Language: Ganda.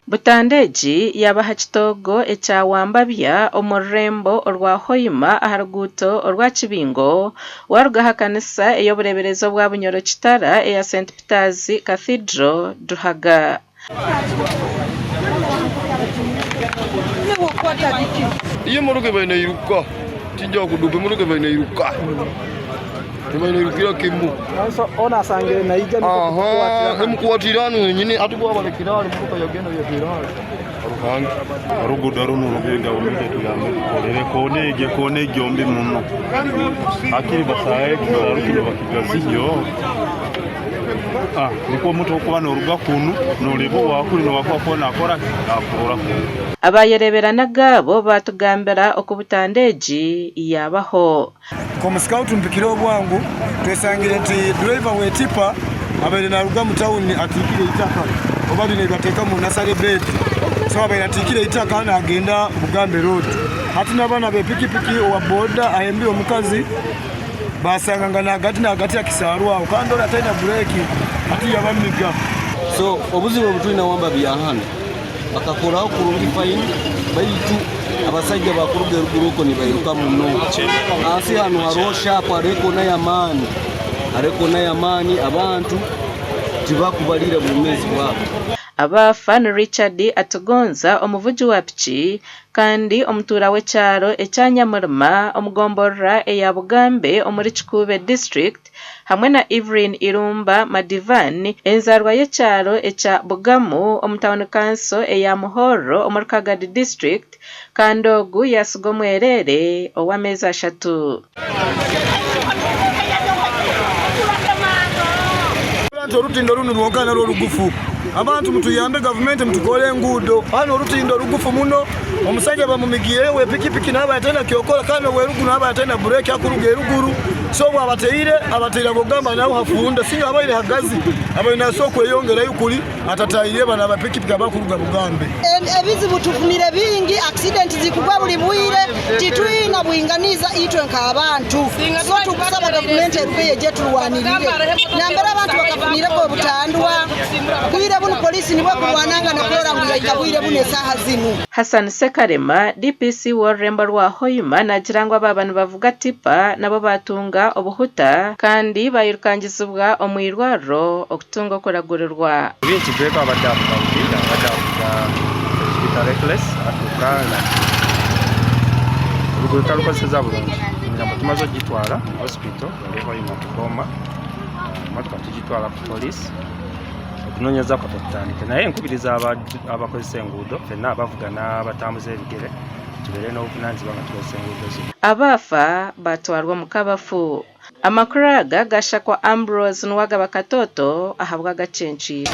Butandeji yabaha kitogo ekyawambabya omurembo orwa Hoima aharuguto orwa Kibingo warugaha kanisa eyobureberezo bwa Bunyoro Kitara eya St Peter's Cathedral Duhaga. Iyo muruge bene iruka tinja kudupe muruge bene iruka Timene irukira kimu ona sangire na ija mukuwatirano nyine atubwa balekirali muruka yagenda yakirali arukangi arugudo runo rugenda umide tuyame kone gyombi muno akiri basaye kizarukiro bakigasiyo niko muto kubana uruga kunu nuribo wakuri no wakona akora akura abayereberana gabo batugambira okubutandeji yabaho Kwa scout mpikiro bwangu twesangire nti driver wetipa abere na ruga mu town atikire itaka obali ne bateka mu nasale bed so abere atikire itaka na agenda Bugambe road hatina bana be pikipiki wa boda ayembi omukazi basanganga na agati akisarwa ukandora tena breki ati yabamiga so obuzibu butulina wamba byahana bakakoraho kurungi fine bayitu abasajja bakuruga eruguruko ni bayiruka muno asi hano harosha areko n'ayamaani abantu tibakubalira mu mezi wabo Abafan Richard atugonza omuvuji wa piki kandi omutura w'ekyaro ekyanyamurima omugomborra eya Bugambe omuri Kikube district hamwe na Evelyn Irumba Madivan enzarwa y'ekyaro ekya Bugamu omutawuni council eya Muhoro omuri Kagadi district kandi ogu yasiga omwerere ow'amezi 3 Orutindo runo rwokana rugufu abantu mutuyambe government mutukole engudo hano orutindo rugufu muno omusajja bamumigire we pikipiki naba atenda kyokola kana we rugu naba atenda break akuruga eruguru so abateira Bugamba nawo hafunda singa abaire hagazi abaina soko eyongera yukuli atatayire bana bapikipiki abakuruga Bugambe ebizibu tufunire bingi accident zikugwa buli bwire titwina bwinganiza itwe nk'abantu so tukusaba government eruye je tulwanirire nambera abantu bakafunire ko butandwa kuire buno polisi nibo kulwananga nakolora ngo yakabwire buno saha zinu Hassan Sekarema DPC w'orurembo rwa Hoima najirangwa babanu bavuga tipa nabo batunga obuhuta kandi bayirukangizibwa omwirwaro okutunga okuragurirwa bintu beka abadavuga reckless atukana uruguruka rukozesa bulungi ngambo tumaze gitwala hospital leho imutugoma matuka tugitwala ku police okunonyeza ko tutandike naye nkubiriza abakozesa enguudo fena abavuga n'abatambuza ebigere tubere n'obuvunanyizibwa nga tukozesa enguudo abafa batwarwa mu kabafu amakuraga gashakwa Ambrose Nwagaba Katoto ahabwa gacenci